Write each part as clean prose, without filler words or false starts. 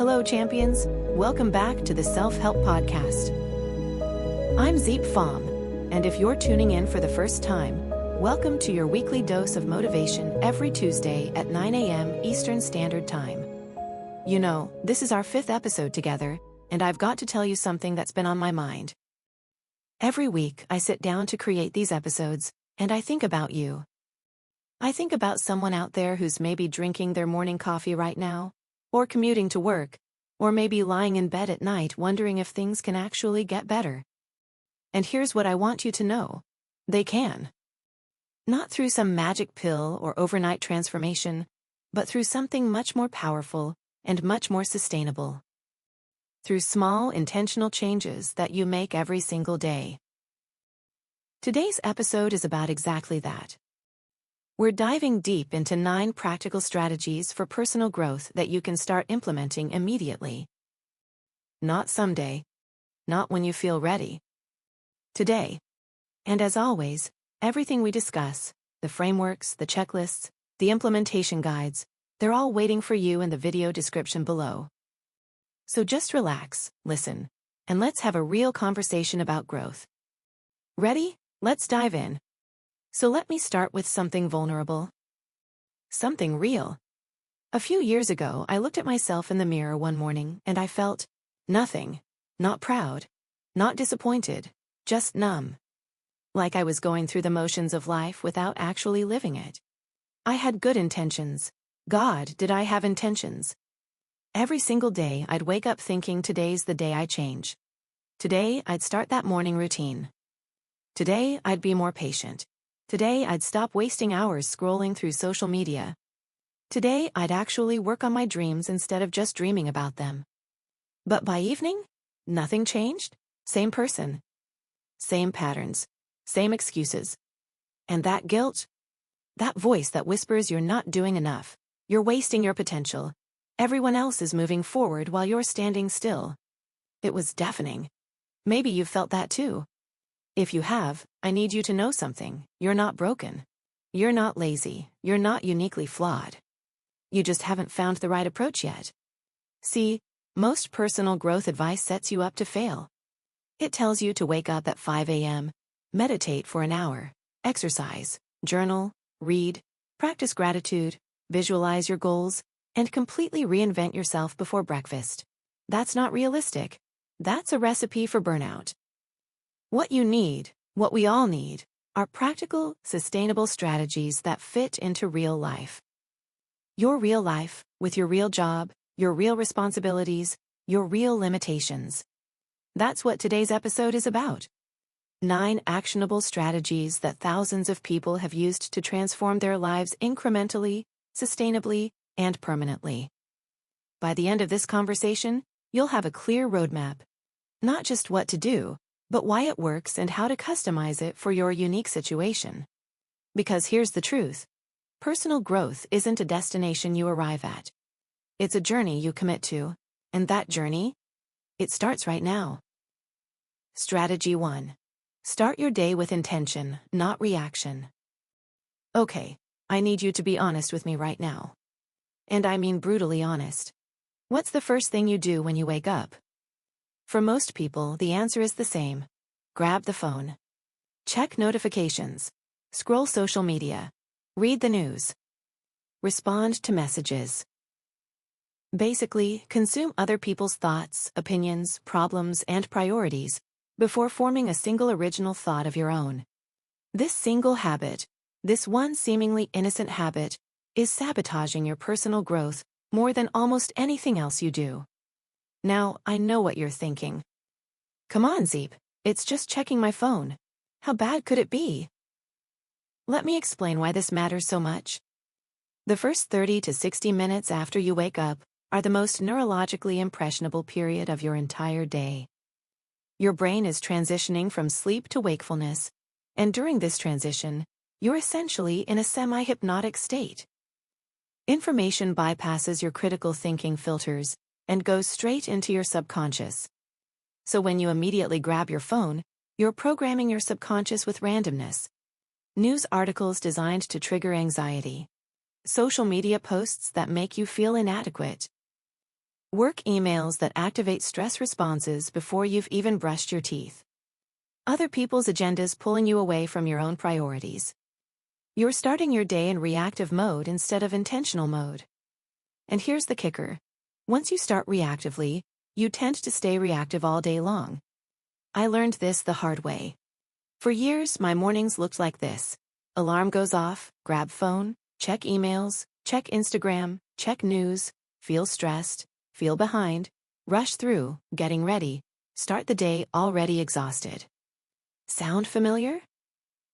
Hello, champions. Welcome back to the Self-Help Podcast. I'm Pham, and if you're tuning in for the first time, welcome to your weekly dose of motivation every Tuesday at 9 a.m. Eastern Standard Time. You know, this is our 5th episode together, and I've got to tell you something that's been on my mind. Every week, I sit down to create these episodes, and I think about you. I think about someone out there who's maybe drinking their morning coffee right now, or commuting to work, or maybe lying in bed at night wondering if things can actually get better. And here's what I want you to know. They can. Not through some magic pill or overnight transformation, but through something much more powerful and much more sustainable. Through small, intentional changes that you make every single day. Today's episode is about exactly that. We're diving deep into 9 practical strategies for personal growth that you can start implementing immediately. Not someday. Not when you feel ready. Today. And as always, everything we discuss, the frameworks, the checklists, the implementation guides, they're all waiting for you in the video description below. So just relax, listen, and let's have a real conversation about growth. Ready? Let's dive in. So let me start with something vulnerable. Something real. A few years ago, I looked at myself in the mirror one morning and I felt nothing. Not proud. Not disappointed. Just numb. Like I was going through the motions of life without actually living it. I had good intentions. God, did I have intentions? Every single day, I'd wake up thinking today's the day I change. Today, I'd start that morning routine. Today, I'd be more patient. Today, I'd stop wasting hours scrolling through social media. Today, I'd actually work on my dreams instead of just dreaming about them. But by evening, nothing changed. Same person. Same patterns. Same excuses. And that guilt? That voice that whispers you're not doing enough. You're wasting your potential. Everyone else is moving forward while you're standing still. It was deafening. Maybe you've felt that too. If you have, I need you to know something. You're not broken. You're not lazy. You're not uniquely flawed. You just haven't found the right approach yet. See, most personal growth advice sets you up to fail. It tells you to wake up at 5 a.m., meditate for an hour, exercise, journal, read, practice gratitude, visualize your goals, and completely reinvent yourself before breakfast. That's not realistic. That's a recipe for burnout. What you need, what we all need, are practical, sustainable strategies that fit into real life. Your real life, with your real job, your real responsibilities, your real limitations. That's what today's episode is about. 9 actionable strategies that thousands of people have used to transform their lives incrementally, sustainably, and permanently. By the end of this conversation, you'll have a clear roadmap. Not just what to do, but why it works and how to customize it for your unique situation. Because here's the truth. Personal growth isn't a destination you arrive at. It's a journey you commit to. And that journey? It starts right now. Strategy 1. Start your day with intention, not reaction. Okay, I need you to be honest with me right now. And I mean brutally honest. What's the first thing you do when you wake up? For most people, the answer is the same. Grab the phone. Check notifications. Scroll social media. Read the news. Respond to messages. Basically, consume other people's thoughts, opinions, problems, and priorities before forming a single original thought of your own. This single habit, this one seemingly innocent habit, is sabotaging your personal growth more than almost anything else you do. Now, I know what you're thinking. Come on, Diep, it's just checking my phone. How bad could it be? Let me explain why this matters so much. The first 30 to 60 minutes after you wake up are the most neurologically impressionable period of your entire day. Your brain is transitioning from sleep to wakefulness, and during this transition, you're essentially in a semi-hypnotic state. Information bypasses your critical thinking filters and goes straight into your subconscious. So when you immediately grab your phone, you're programming your subconscious with randomness. News articles designed to trigger anxiety. Social media posts that make you feel inadequate. Work emails that activate stress responses before you've even brushed your teeth. Other people's agendas pulling you away from your own priorities. You're starting your day in reactive mode instead of intentional mode. And here's the kicker. Once you start reactively, you tend to stay reactive all day long. I learned this the hard way. For years, my mornings looked like this. Alarm goes off, grab phone, check emails, check Instagram, check news, feel stressed, feel behind, rush through, getting ready, start the day already exhausted. Sound familiar?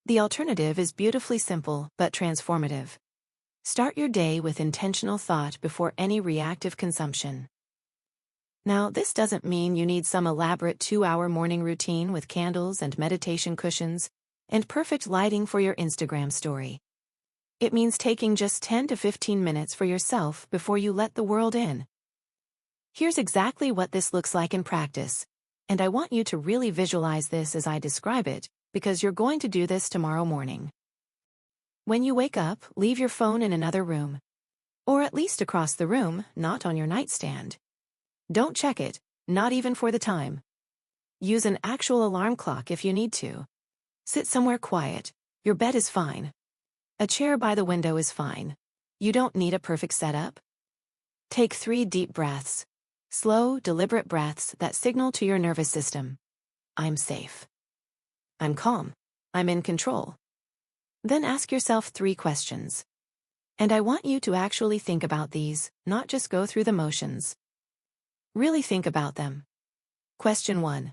The alternative is beautifully simple but transformative. Start your day with intentional thought before any reactive consumption. Now, this doesn't mean you need some elaborate 2-hour morning routine with candles and meditation cushions and perfect lighting for your Instagram story. It means taking just 10 to 15 minutes for yourself before you let the world in. Here's exactly what this looks like in practice, and I want you to really visualize this as I describe it, because you're going to do this tomorrow morning. When you wake up, leave your phone in another room. Or at least across the room, not on your nightstand. Don't check it, not even for the time. Use an actual alarm clock if you need to. Sit somewhere quiet. Your bed is fine. A chair by the window is fine. You don't need a perfect setup. Take 3 deep breaths. Slow, deliberate breaths that signal to your nervous system. I'm safe. I'm calm. I'm in control. Then ask yourself 3 questions. And I want you to actually think about these, not just go through the motions. Really think about them. Question 1.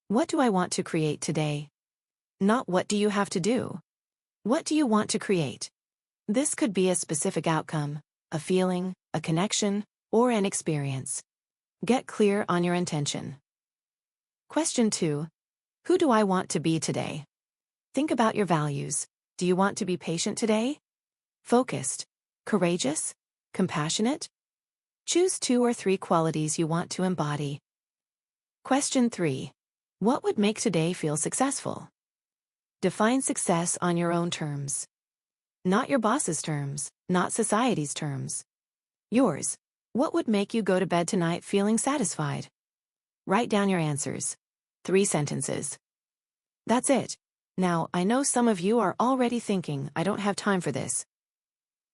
What do I want to create today? Not what do you have to do. What do you want to create? This could be a specific outcome, a feeling, a connection, or an experience. Get clear on your intention. Question 2. Who do I want to be today? Think about your values. Do you want to be patient today? Focused? Courageous? Compassionate? Choose 2 or 3 qualities you want to embody. Question 3. What would make today feel successful? Define success on your own terms. Not your boss's terms, not society's terms. Yours. What would make you go to bed tonight feeling satisfied? Write down your answers. 3 sentences. That's it. Now, I know some of you are already thinking, I don't have time for this.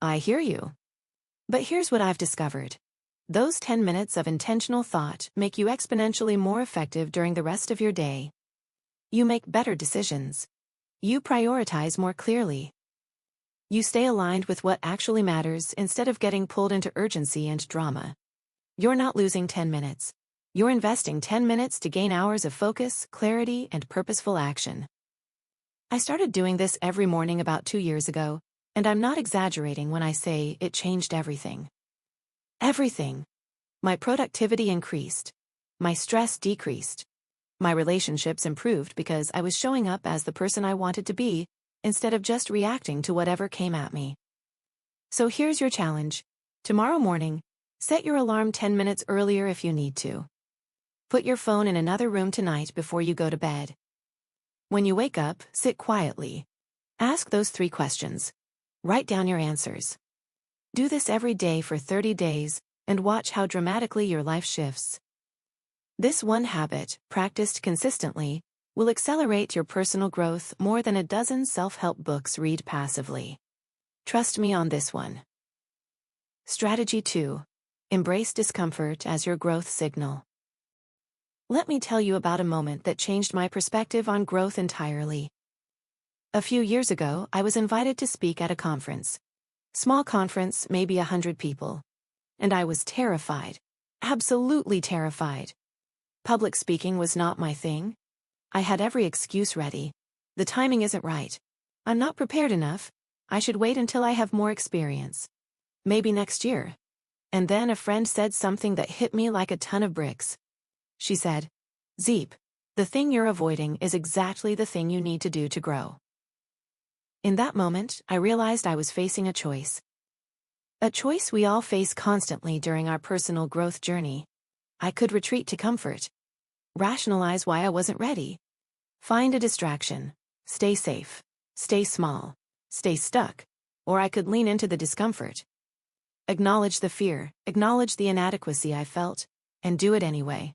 I hear you. But here's what I've discovered. Those 10 minutes of intentional thought make you exponentially more effective during the rest of your day. You make better decisions. You prioritize more clearly. You stay aligned with what actually matters instead of getting pulled into urgency and drama. You're not losing 10 minutes. You're investing 10 minutes to gain hours of focus, clarity, and purposeful action. I started doing this every morning about 2 years ago, and I'm not exaggerating when I say it changed everything. Everything. My productivity increased. My stress decreased. My relationships improved because I was showing up as the person I wanted to be, instead of just reacting to whatever came at me. So here's your challenge. Tomorrow morning, set your alarm 10 minutes earlier if you need to. Put your phone in another room tonight before you go to bed. When you wake up, sit quietly. Ask those 3 questions. Write down your answers. Do this every day for 30 days, and watch how dramatically your life shifts. This one habit, practiced consistently, will accelerate your personal growth more than a dozen self-help books read passively. Trust me on this one. Strategy 2. Embrace discomfort as your growth signal. Let me tell you about a moment that changed my perspective on growth entirely. A few years ago, I was invited to speak at a conference. Small conference, maybe 100 people. And I was terrified. Absolutely terrified. Public speaking was not my thing. I had every excuse ready. The timing isn't right. I'm not prepared enough. I should wait until I have more experience. Maybe next year. And then a friend said something that hit me like a ton of bricks. She said, "Diep, the thing you're avoiding is exactly the thing you need to do to grow." In that moment, I realized I was facing a choice. A choice we all face constantly during our personal growth journey. I could retreat to comfort. Rationalize why I wasn't ready. Find a distraction. Stay safe. Stay small. Stay stuck. Or I could lean into the discomfort. Acknowledge the fear. Acknowledge the inadequacy I felt. and do it anyway.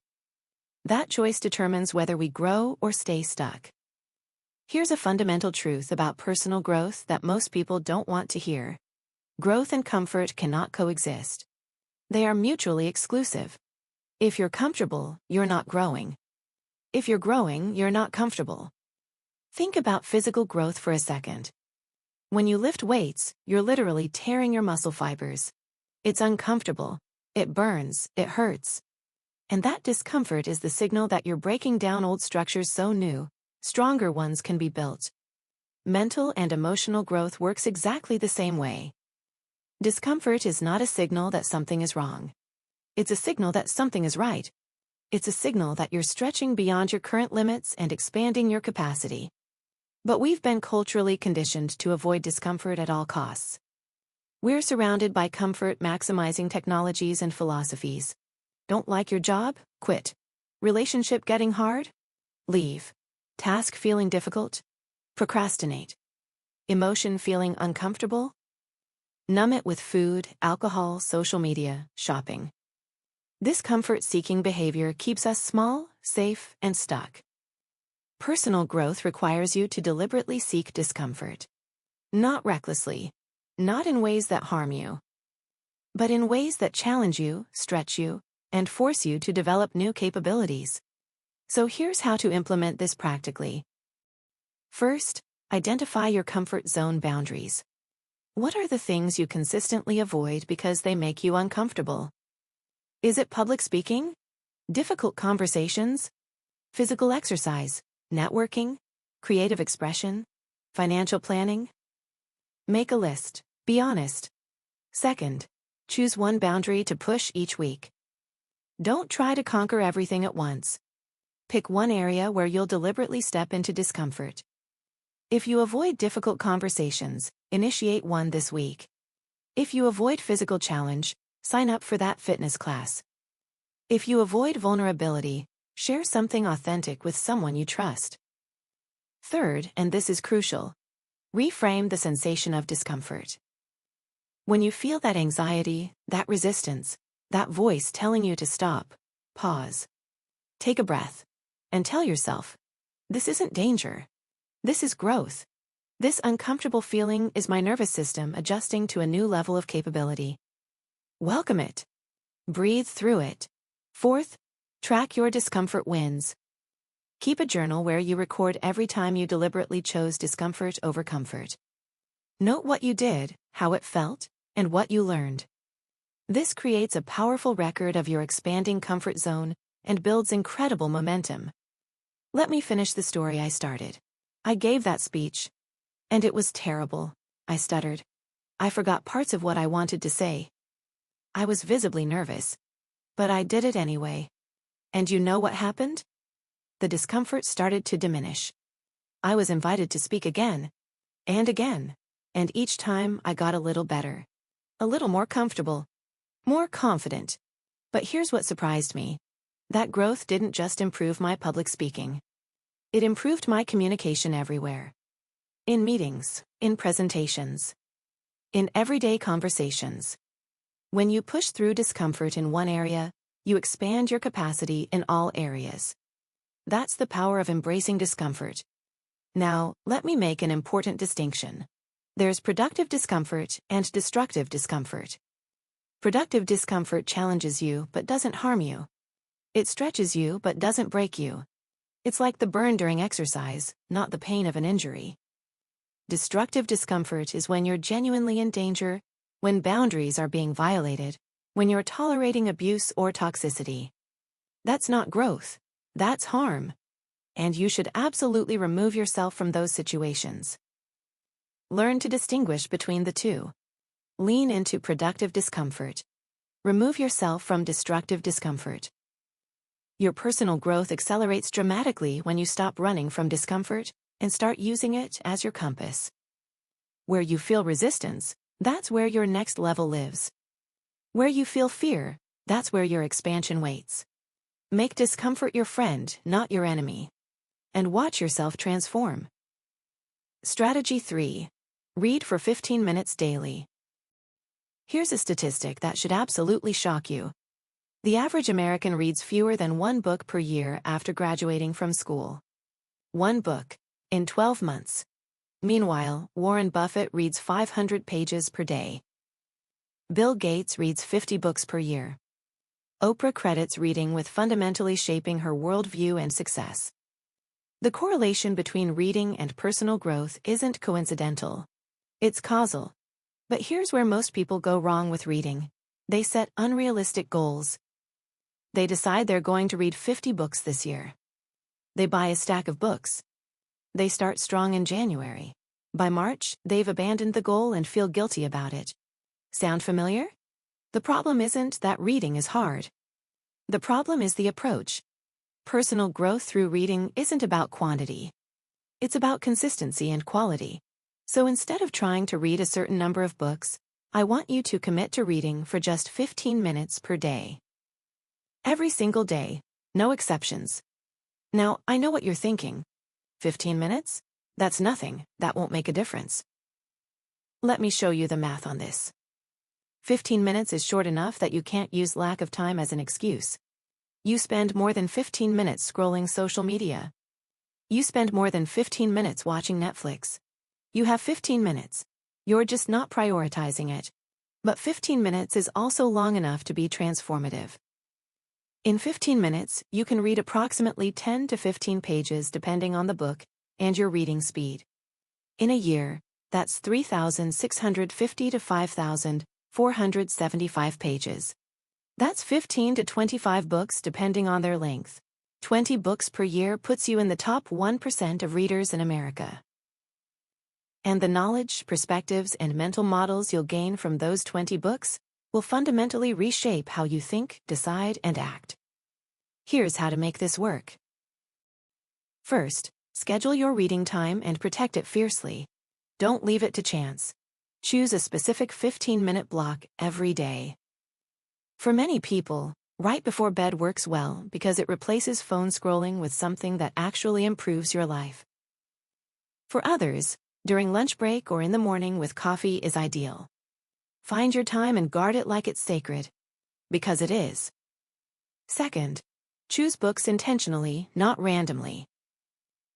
That choice determines whether we grow or stay stuck. Here's a fundamental truth about personal growth that most people don't want to hear. Growth and comfort cannot coexist. They are mutually exclusive. If you're comfortable, you're not growing. If you're growing, you're not comfortable. Think about physical growth for a second. When you lift weights, you're literally tearing your muscle fibers. It's uncomfortable. It burns. It hurts. And that discomfort is the signal that you're breaking down old structures so new, stronger ones can be built. Mental and emotional growth works exactly the same way. Discomfort is not a signal that something is wrong. It's a signal that something is right. It's a signal that you're stretching beyond your current limits and expanding your capacity. But we've been culturally conditioned to avoid discomfort at all costs. We're surrounded by comfort-maximizing technologies and philosophies. Don't like your job? Quit. Relationship getting hard? Leave. Task feeling difficult? Procrastinate. Emotion feeling uncomfortable? Numb it with food, alcohol, social media, shopping. This comfort-seeking behavior keeps us small, safe, and stuck. Personal growth requires you to deliberately seek discomfort. Not recklessly, not in ways that harm you, but in ways that challenge you, stretch you, and force you to develop new capabilities. So here's how to implement this practically. First, identify your comfort zone boundaries. What are the things you consistently avoid because they make you uncomfortable? Is it public speaking? Difficult conversations? Physical exercise? Networking? Creative expression? Financial planning? Make a list. Be honest. Second, choose one boundary to push each week. Don't try to conquer everything at once. Pick one area where you'll deliberately step into discomfort. If you avoid difficult conversations, initiate one this week. If you avoid physical challenge, sign up for that fitness class. If you avoid vulnerability, share something authentic with someone you trust. Third, and this is crucial, reframe the sensation of discomfort. When you feel that anxiety, that resistance, that voice telling you to stop, pause. Take a breath, and tell yourself, this isn't danger. This is growth. This uncomfortable feeling is my nervous system adjusting to a new level of capability. Welcome it. Breathe through it. Fourth, track your discomfort wins. Keep a journal where you record every time you deliberately chose discomfort over comfort. Note what you did, how it felt, and what you learned. This creates a powerful record of your expanding comfort zone and builds incredible momentum. Let me finish the story I started. I gave that speech, and it was terrible. I stuttered. I forgot parts of what I wanted to say. I was visibly nervous, but I did it anyway. And you know what happened? The discomfort started to diminish. I was invited to speak again, and each time I got a little better, a little more comfortable, more confident. But here's what surprised me. That growth didn't just improve my public speaking. It improved my communication everywhere. In meetings, in presentations, in everyday conversations. When you push through discomfort in one area, you expand your capacity in all areas. That's the power of embracing discomfort. Now, let me make an important distinction. There's productive discomfort and destructive discomfort. Productive discomfort challenges you but doesn't harm you. It stretches you but doesn't break you. It's like the burn during exercise, not the pain of an injury. Destructive discomfort is when you're genuinely in danger, when boundaries are being violated, when you're tolerating abuse or toxicity. That's not growth. That's harm. And you should absolutely remove yourself from those situations. Learn to distinguish between the two. Lean into productive discomfort. Remove yourself from destructive discomfort. Your personal growth accelerates dramatically when you stop running from discomfort and start using it as your compass. Where you feel resistance, that's where your next level lives. Where you feel fear, that's where your expansion waits. Make discomfort your friend, not your enemy. And watch yourself transform. Strategy 3. Read for 15 minutes daily. Here's a statistic that should absolutely shock you. The average American reads fewer than one book per year after graduating from school. One book in 12 months. Meanwhile, Warren Buffett reads 500 pages per day. Bill Gates reads 50 books per year. Oprah credits reading with fundamentally shaping her worldview and success. The correlation between reading and personal growth isn't coincidental. It's causal. But here's where most people go wrong with reading. They set unrealistic goals. They decide they're going to read 50 books this year. They buy a stack of books. They start strong in January. By March, they've abandoned the goal and feel guilty about it. Sound familiar? The problem isn't that reading is hard. The problem is the approach. Personal growth through reading isn't about quantity. It's about consistency and quality. So instead of trying to read a certain number of books, I want you to commit to reading for just 15 minutes per day. Every single day, no exceptions. Now, I know what you're thinking. 15 minutes? That's nothing, that won't make a difference. Let me show you the math on this. 15 minutes is short enough that you can't use lack of time as an excuse. You spend more than 15 minutes scrolling social media. You spend more than 15 minutes watching Netflix. You have 15 minutes. You're just not prioritizing it. But 15 minutes is also long enough to be transformative. In 15 minutes, you can read approximately 10 to 15 pages depending on the book and your reading speed. In a year, that's 3,650 to 5,475 pages. That's 15 to 25 books depending on their length. 20 books per year puts you in the top 1% of readers in America. And the knowledge, perspectives, and mental models you'll gain from those 20 books will fundamentally reshape how you think, decide, and act. Here's how to make this work. First, schedule your reading time and protect it fiercely. Don't leave it to chance. Choose a specific 15-minute block every day. For many people, right before bed works well because it replaces phone scrolling with something that actually improves your life. For others, during lunch break or in the morning with coffee is ideal. Find your time and guard it like it's sacred. Because it is. Second, choose books intentionally, not randomly.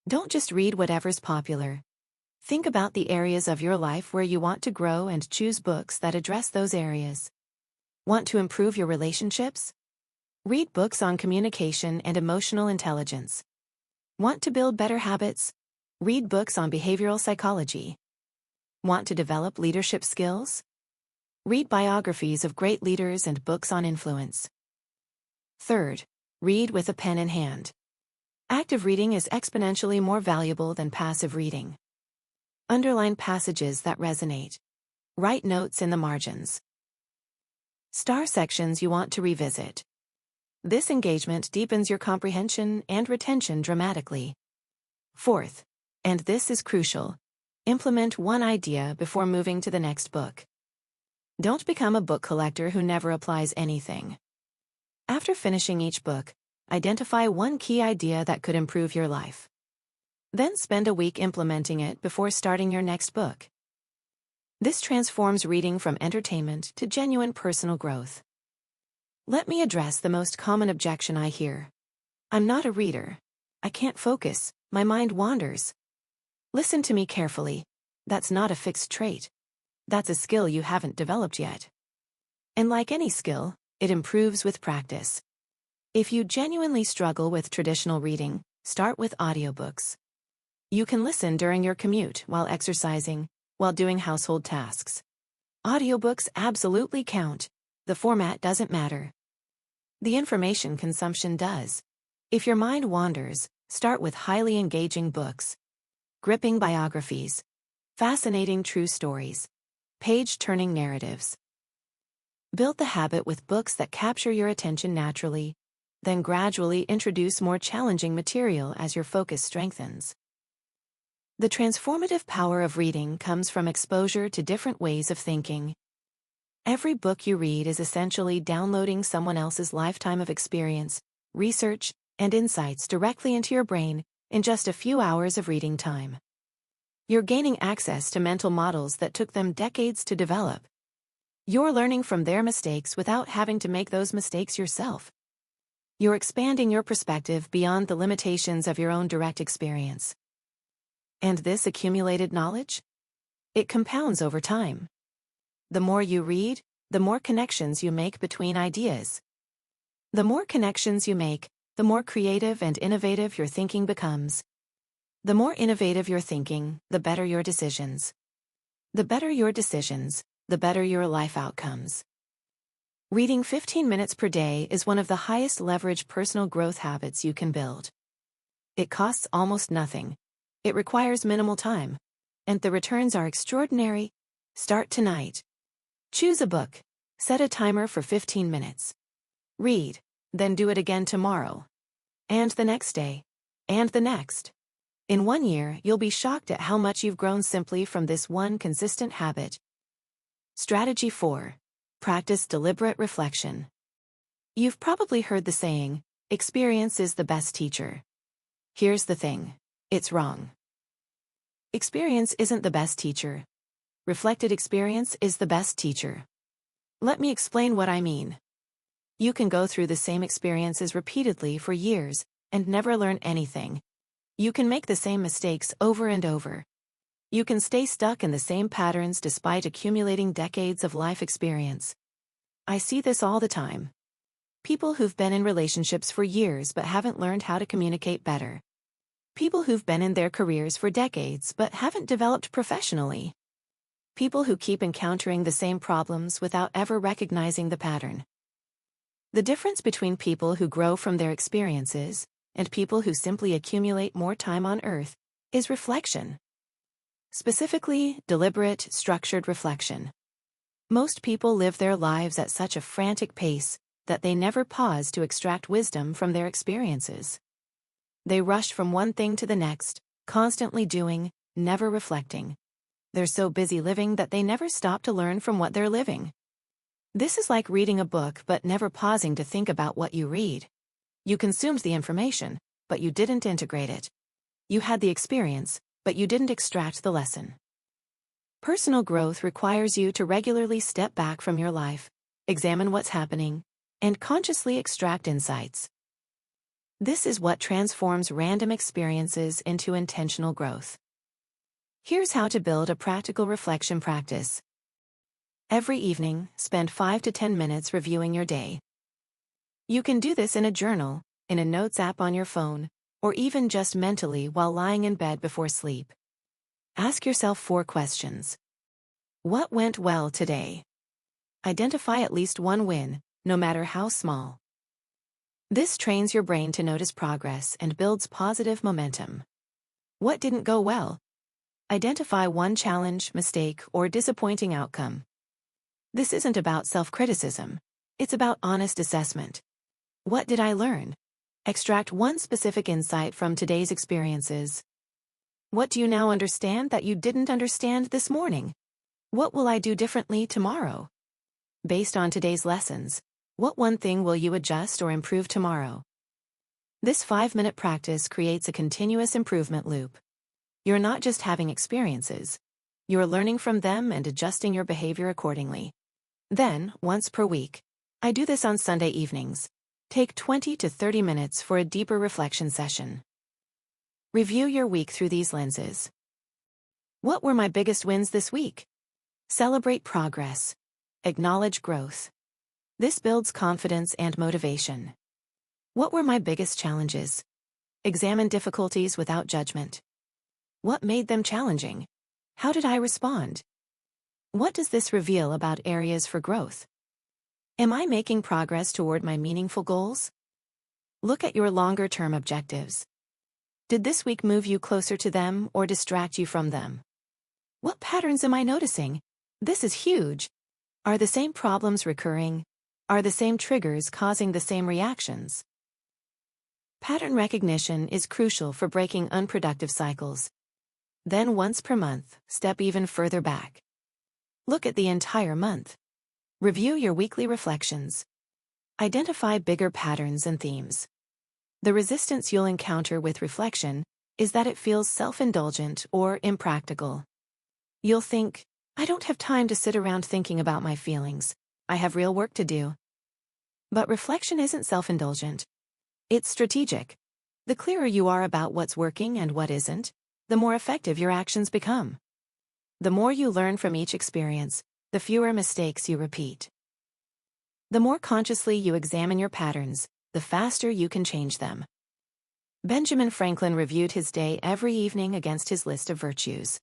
Don't just read whatever's popular. Think about the areas of your life where you want to grow and choose books that address those areas. Want to improve your relationships? Read books on communication and emotional intelligence. Want to build better habits? Read books on behavioral psychology. Want to develop leadership skills? Read biographies of great leaders and books on influence. Third, read with a pen in hand. Active reading is exponentially more valuable than passive reading. Underline passages that resonate. Write notes in the margins. Star sections you want to revisit. This engagement deepens your comprehension and retention dramatically. Fourth, and this is crucial, implement one idea before moving to the next book. Don't become a book collector who never applies anything. After finishing each book, identify one key idea that could improve your life. Then spend a week implementing it before starting your next book. This transforms reading from entertainment to genuine personal growth. Let me address the most common objection I hear. I'm not a reader. I can't focus. My mind wanders. Listen to me carefully. That's not a fixed trait. That's a skill you haven't developed yet. And like any skill, it improves with practice. If you genuinely struggle with traditional reading, start with audiobooks. You can listen during your commute, while exercising, while doing household tasks. Audiobooks absolutely count. The format doesn't matter. The information consumption does. If your mind wanders, start with highly engaging books. Gripping biographies. Fascinating true stories. Page-turning narratives. Build the habit with books that capture your attention naturally, then gradually introduce more challenging material as your focus strengthens. The transformative power of reading comes from exposure to different ways of thinking. Every book you read is essentially downloading someone else's lifetime of experience, research, and insights directly into your brain in just a few hours of reading time. You're gaining access to mental models that took them decades to develop. You're learning from their mistakes without having to make those mistakes yourself. You're expanding your perspective beyond the limitations of your own direct experience. And this accumulated knowledge? It compounds over time. The more you read, the more connections you make between ideas. The more connections you make, the more creative and innovative your thinking becomes. The more innovative your thinking, the better your decisions. The better your decisions, the better your life outcomes. Reading 15 minutes per day is one of the highest leverage personal growth habits you can build. It costs almost nothing. It requires minimal time. And the returns are extraordinary. Start tonight. Choose a book. Set a timer for 15 minutes. Read, then do it again tomorrow. And the next day. And the next. In 1 year, you'll be shocked at how much you've grown simply from this one consistent habit. Strategy 4. Practice deliberate reflection. You've probably heard the saying, experience is the best teacher. Here's the thing. It's wrong. Experience isn't the best teacher. Reflected experience is the best teacher. Let me explain what I mean. You can go through the same experiences repeatedly for years and never learn anything. You can make the same mistakes over and over. You can stay stuck in the same patterns despite accumulating decades of life experience. I see this all the time. People who've been in relationships for years but haven't learned how to communicate better. People who've been in their careers for decades but haven't developed professionally. People who keep encountering the same problems without ever recognizing the pattern. The difference between people who grow from their experiences and people who simply accumulate more time on Earth is reflection. Specifically, deliberate, structured reflection. Most people live their lives at such a frantic pace that they never pause to extract wisdom from their experiences. They rush from one thing to the next, constantly doing, never reflecting. They're so busy living that they never stop to learn from what they're living. This is like reading a book but never pausing to think about what you read. You consumed the information, but you didn't integrate it. You had the experience, but you didn't extract the lesson. Personal growth requires you to regularly step back from your life, examine what's happening, and consciously extract insights. This is what transforms random experiences into intentional growth. Here's how to build a practical reflection practice. Every evening, spend 5 to 10 minutes reviewing your day. You can do this in a journal, in a notes app on your phone, or even just mentally while lying in bed before sleep. Ask yourself 4 questions. What went well today? Identify at least one win, no matter how small. This trains your brain to notice progress and builds positive momentum. What didn't go well? Identify one challenge, mistake, or disappointing outcome. This isn't about self-criticism. It's about honest assessment. What did I learn? Extract one specific insight from today's experiences. What do you now understand that you didn't understand this morning? What will I do differently tomorrow? Based on today's lessons, what one thing will you adjust or improve tomorrow? This 5-minute practice creates a continuous improvement loop. You're not just having experiences. You're learning from them and adjusting your behavior accordingly. Then, once per week, I do this on Sunday evenings. Take 20 to 30 minutes for a deeper reflection session. Review your week through these lenses. What were my biggest wins this week? Celebrate progress. Acknowledge growth. This builds confidence and motivation. What were my biggest challenges? Examine difficulties without judgment. What made them challenging? How did I respond? What does this reveal about areas for growth? Am I making progress toward my meaningful goals? Look at your longer-term objectives. Did this week move you closer to them or distract you from them? What patterns am I noticing? This is huge. Are the same problems recurring? Are the same triggers causing the same reactions? Pattern recognition is crucial for breaking unproductive cycles. Then once per month, step even further back. Look at the entire month. Review your weekly reflections. Identify bigger patterns and themes. The resistance you'll encounter with reflection is that it feels self-indulgent or impractical. You'll think, I don't have time to sit around thinking about my feelings. I have real work to do. But reflection isn't self-indulgent. It's strategic. The clearer you are about what's working and what isn't, the more effective your actions become. The more you learn from each experience, the fewer mistakes you repeat. The more consciously you examine your patterns, the faster you can change them. Benjamin Franklin reviewed his day every evening against his list of virtues.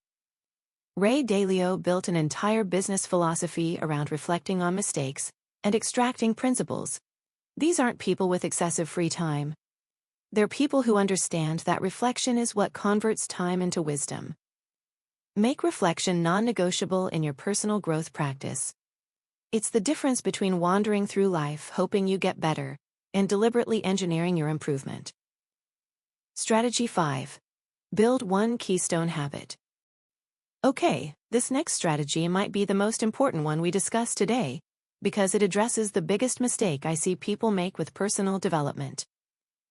Ray Dalio built an entire business philosophy around reflecting on mistakes and extracting principles. These aren't people with excessive free time. They're people who understand that reflection is what converts time into wisdom. Make reflection non-negotiable in your personal growth practice. It's the difference between wandering through life hoping you get better and deliberately engineering your improvement. Strategy 5. Build one keystone habit. Okay, this next strategy might be the most important one we discuss today, because it addresses the biggest mistake I see people make with personal development.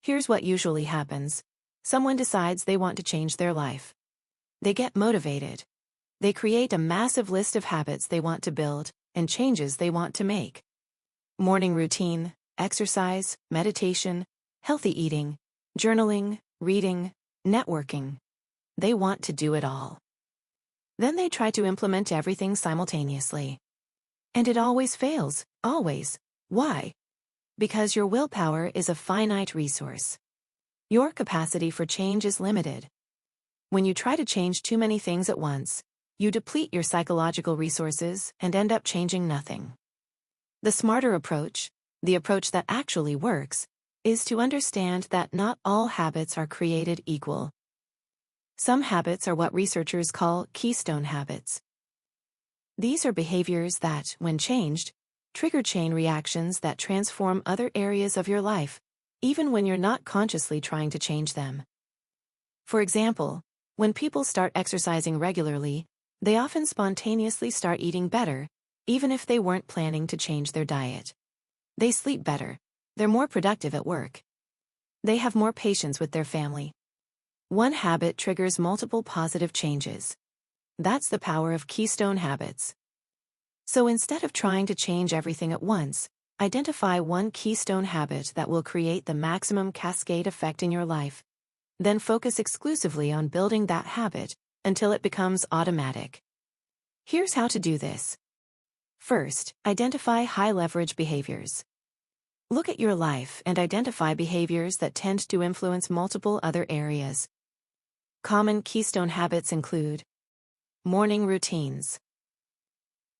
Here's what usually happens. Someone decides they want to change their life. They get motivated. They create a massive list of habits they want to build and changes they want to make. Morning routine, exercise, meditation, healthy eating, journaling, reading, networking. They want to do it all. Then they try to implement everything simultaneously. And it always fails, always. Why? Because your willpower is a finite resource. Your capacity for change is limited. When you try to change too many things at once, you deplete your psychological resources and end up changing nothing. The smarter approach, the approach that actually works, is to understand that not all habits are created equal. Some habits are what researchers call keystone habits. These are behaviors that, when changed, trigger chain reactions that transform other areas of your life, even when you're not consciously trying to change them. For example, when people start exercising regularly, they often spontaneously start eating better, even if they weren't planning to change their diet. They sleep better. They're more productive at work. They have more patience with their family. One habit triggers multiple positive changes. That's the power of keystone habits. So instead of trying to change everything at once, identify one keystone habit that will create the maximum cascade effect in your life. Then focus exclusively on building that habit until it becomes automatic. Here's how to do this. First, identify high-leverage behaviors. Look at your life and identify behaviors that tend to influence multiple other areas. Common keystone habits include morning routines.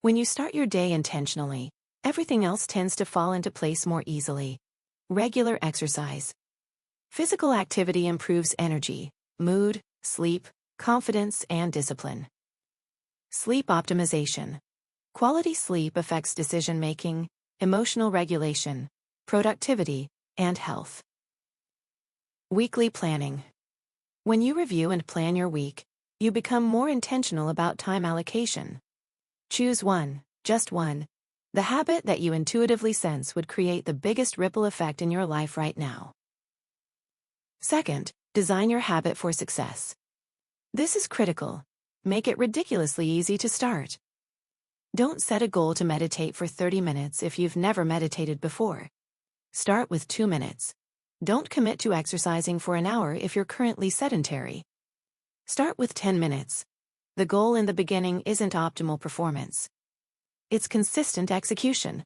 When you start your day intentionally, everything else tends to fall into place more easily. Regular exercise. Physical activity improves energy, mood, sleep, confidence, and discipline. Sleep optimization. Quality sleep affects decision-making, emotional regulation, productivity, and health. Weekly planning. When you review and plan your week, you become more intentional about time allocation. Choose one, just one, the habit that you intuitively sense would create the biggest ripple effect in your life right now. Second, design your habit for success. This is critical. Make it ridiculously easy to start. Don't set a goal to meditate for 30 minutes if you've never meditated before. Start with 2 minutes. Don't commit to exercising for an hour if you're currently sedentary. Start with 10 minutes. The goal in the beginning isn't optimal performance. It's consistent execution.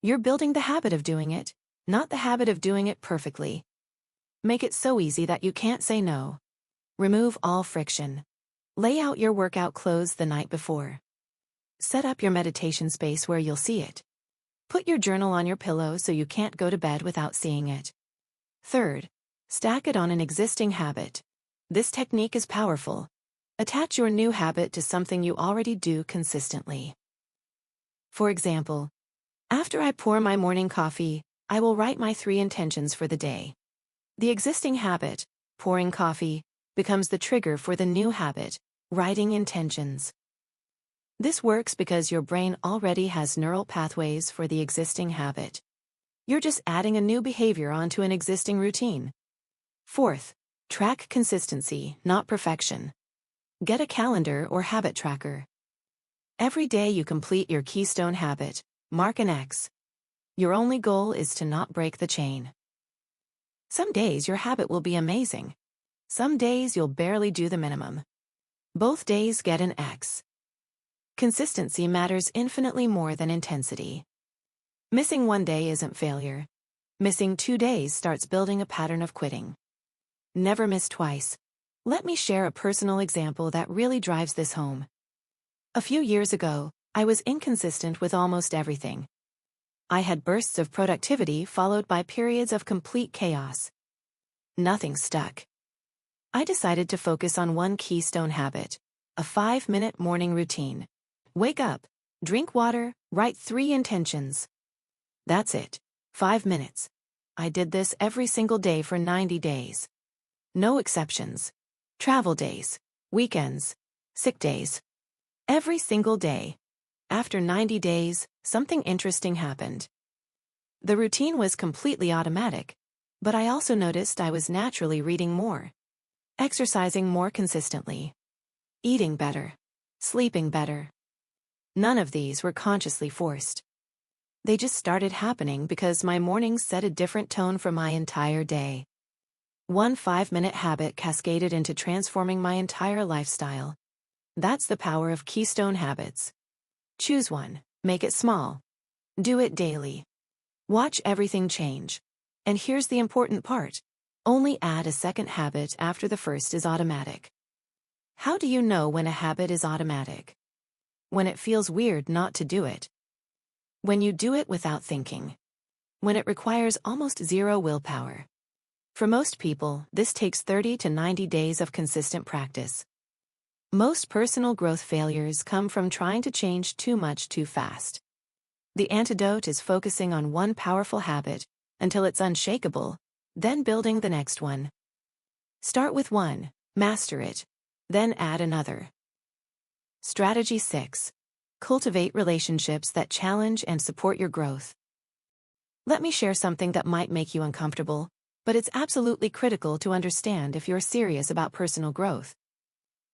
You're building the habit of doing it, not the habit of doing it perfectly. Make it so easy that you can't say no. Remove all friction. Lay out your workout clothes the night before. Set up your meditation space where you'll see it. Put your journal on your pillow so you can't go to bed without seeing it. Third, stack it on an existing habit. This technique is powerful. Attach your new habit to something you already do consistently. For example, after I pour my morning coffee, I will write my 3 intentions for the day. The existing habit, pouring coffee, becomes the trigger for the new habit, writing intentions. This works because your brain already has neural pathways for the existing habit. You're just adding a new behavior onto an existing routine. Fourth, track consistency, not perfection. Get a calendar or habit tracker. Every day you complete your keystone habit, mark an X. Your only goal is to not break the chain. Some days your habit will be amazing. Some days you'll barely do the minimum. Both days get an X. Consistency matters infinitely more than intensity. Missing one day isn't failure. Missing 2 days starts building a pattern of quitting. Never miss twice. Let me share a personal example that really drives this home. A few years ago, I was inconsistent with almost everything. I had bursts of productivity followed by periods of complete chaos. Nothing stuck. I decided to focus on one keystone habit, a 5-minute morning routine. Wake up, drink water, write 3 intentions. That's it. 5 minutes. I did this every single day for 90 days. No exceptions. Travel days, weekends, sick days. Every single day. After 90 days, something interesting happened. The routine was completely automatic, but I also noticed I was naturally reading more, exercising more consistently, eating better, sleeping better. None of these were consciously forced. They just started happening because my mornings set a different tone for my entire day. One 5-minute habit cascaded into transforming my entire lifestyle. That's the power of keystone habits. Choose one, make it small. Do it daily. Watch everything change. And here's the important part. Only add a second habit after the first is automatic. How do you know when a habit is automatic? When it feels weird not to do it. When you do it without thinking. When it requires almost zero willpower. For most people, this takes 30 to 90 days of consistent practice. Most personal growth failures come from trying to change too much too fast. The antidote is focusing on one powerful habit until it's unshakable, then building the next one. Start with one, master it, then add another. Strategy 6. Cultivate relationships that challenge and support your growth. Let me share something that might make you uncomfortable, but it's absolutely critical to understand if you're serious about personal growth.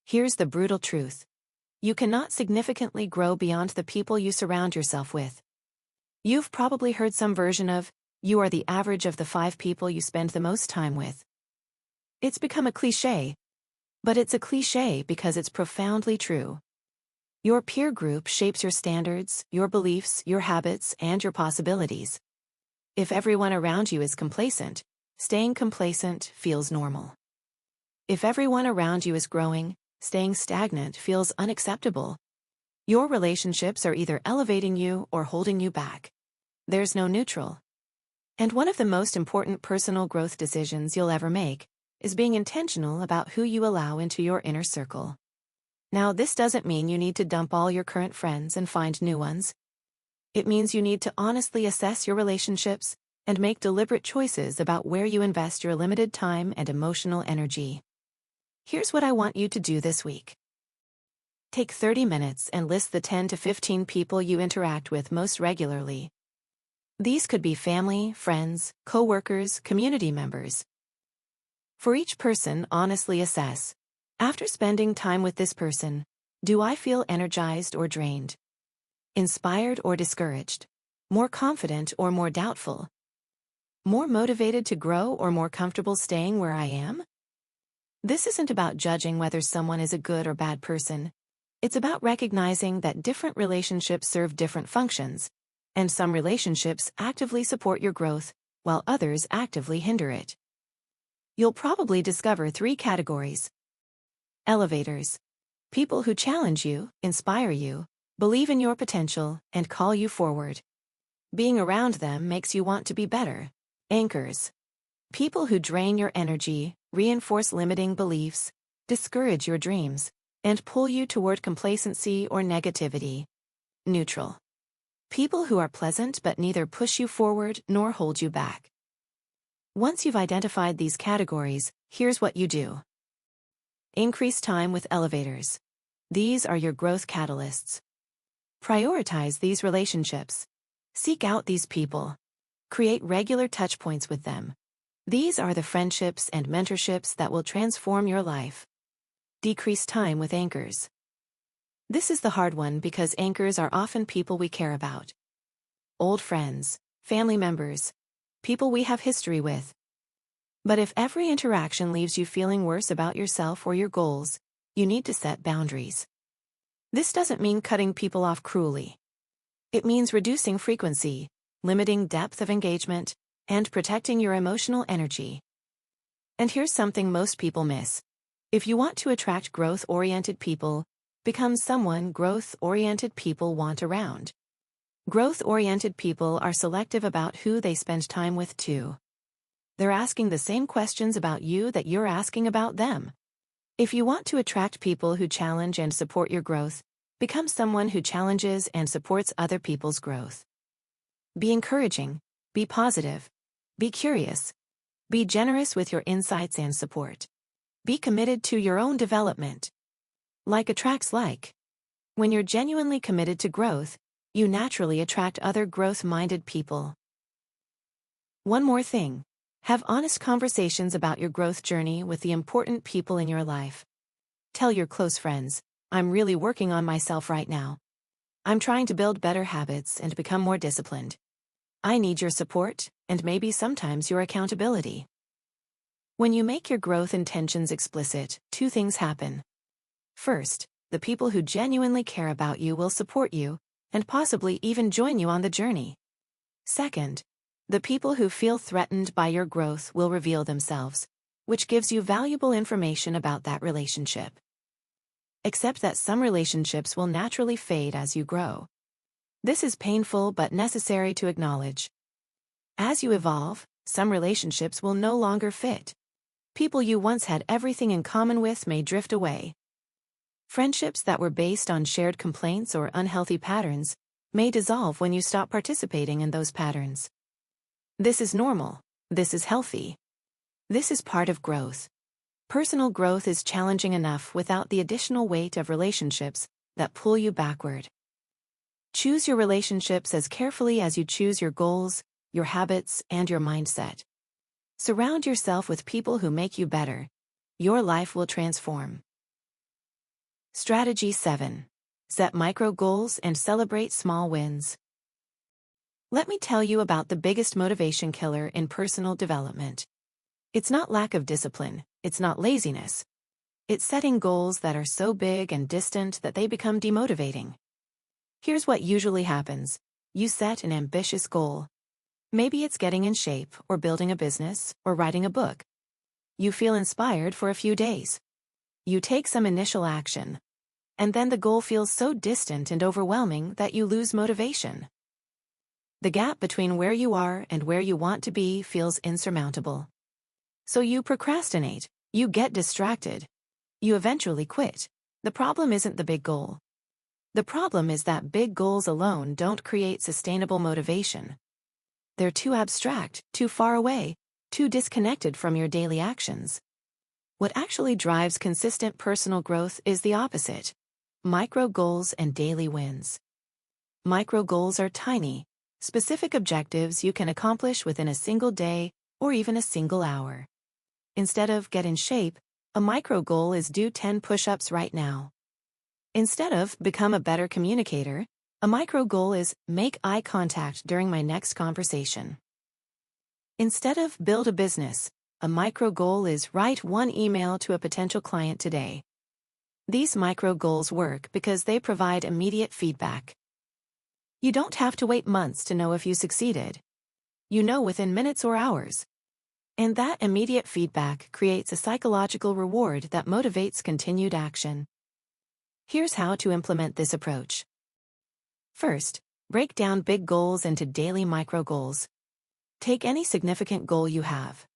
Here's the brutal truth. You cannot significantly grow beyond the people you surround yourself with. You've probably heard some version of, you are the average of the 5 people you spend the most time with. It's become a cliché, but it's a cliché because it's profoundly true. Your peer group shapes your standards, your beliefs, your habits, and your possibilities. If everyone around you is complacent, staying complacent feels normal. If everyone around you is growing, staying stagnant feels unacceptable. Your relationships are either elevating you or holding you back. There's no neutral. And one of the most important personal growth decisions you'll ever make is being intentional about who you allow into your inner circle. Now, this doesn't mean you need to dump all your current friends and find new ones. It means you need to honestly assess your relationships and make deliberate choices about where you invest your limited time and emotional energy. Here's what I want you to do this week. Take 30 minutes and list the 10 to 15 people you interact with most regularly. These could be family, friends, coworkers, community members. For each person, honestly assess, after spending time with this person, do I feel energized or drained? Inspired or discouraged? More confident or more doubtful? More motivated to grow or more comfortable staying where I am? This isn't about judging whether someone is a good or bad person. It's about recognizing that different relationships serve different functions, and some relationships actively support your growth, while others actively hinder it. You'll probably discover 3 categories. Elevators. People who challenge you, inspire you, believe in your potential, and call you forward. Being around them makes you want to be better. Anchors. People who drain your energy, reinforce limiting beliefs, discourage your dreams, and pull you toward complacency or negativity. Neutral. People who are pleasant but neither push you forward nor hold you back. Once you've identified these categories, here's what you do. Increase time with elevators. These are your growth catalysts. Prioritize these relationships. Seek out these people. Create regular touchpoints with them. These are the friendships and mentorships that will transform your life. Decrease time with anchors. This is the hard one because anchors are often people we care about. Old friends, family members, people we have history with. But if every interaction leaves you feeling worse about yourself or your goals, you need to set boundaries. This doesn't mean cutting people off cruelly. It means reducing frequency, limiting depth of engagement, and protecting your emotional energy. And here's something most people miss. If you want to attract growth-oriented people, become someone growth-oriented people want around. Growth-oriented people are selective about who they spend time with too. They're asking the same questions about you that you're asking about them. If you want to attract people who challenge and support your growth, become someone who challenges and supports other people's growth. Be encouraging, be positive, be curious, be generous with your insights and support. Be committed to your own development. Like attracts like. When you're genuinely committed to growth, you naturally attract other growth-minded people. One more thing. Have honest conversations about your growth journey with the important people in your life. Tell your close friends, I'm really working on myself right now. I'm trying to build better habits and become more disciplined. I need your support, and maybe sometimes your accountability. When you make your growth intentions explicit, two things happen. First, the people who genuinely care about you will support you, and possibly even join you on the journey. Second, the people who feel threatened by your growth will reveal themselves, which gives you valuable information about that relationship. Accept that some relationships will naturally fade as you grow. This is painful but necessary to acknowledge. As you evolve, some relationships will no longer fit. People you once had everything in common with may drift away. Friendships that were based on shared complaints or unhealthy patterns may dissolve when you stop participating in those patterns. This is normal. This is healthy. This is part of growth. Personal growth is challenging enough without the additional weight of relationships that pull you backward. Choose your relationships as carefully as you choose your goals, your habits, and your mindset. Surround yourself with people who make you better. Your life will transform. Strategy 7. Set micro goals and celebrate small wins. Let me tell you about the biggest motivation killer in personal development. It's not lack of discipline, it's not laziness. It's setting goals that are so big and distant that they become demotivating. Here's what usually happens. You set an ambitious goal. Maybe it's getting in shape, or building a business, or writing a book. You feel inspired for a few days. You take some initial action. And then the goal feels so distant and overwhelming that you lose motivation. The gap between where you are and where you want to be feels insurmountable. So you procrastinate, you get distracted. You eventually quit. The problem isn't the big goal. The problem is that big goals alone don't create sustainable motivation. They're too abstract, too far away, too disconnected from your daily actions. What actually drives consistent personal growth is the opposite: micro goals and daily wins. Micro goals are tiny, specific objectives you can accomplish within a single day or even a single hour. Instead of get in shape, a micro goal is do 10 push-ups right now. Instead of become a better communicator, a micro goal is make eye contact during my next conversation. Instead of build a business, a micro goal is write one email to a potential client today. These micro goals work because they provide immediate feedback. You don't have to wait months to know if you succeeded. You know within minutes or hours. And that immediate feedback creates a psychological reward that motivates continued action. Here's how to implement this approach. First, break down big goals into daily micro goals. Take any significant goal you have.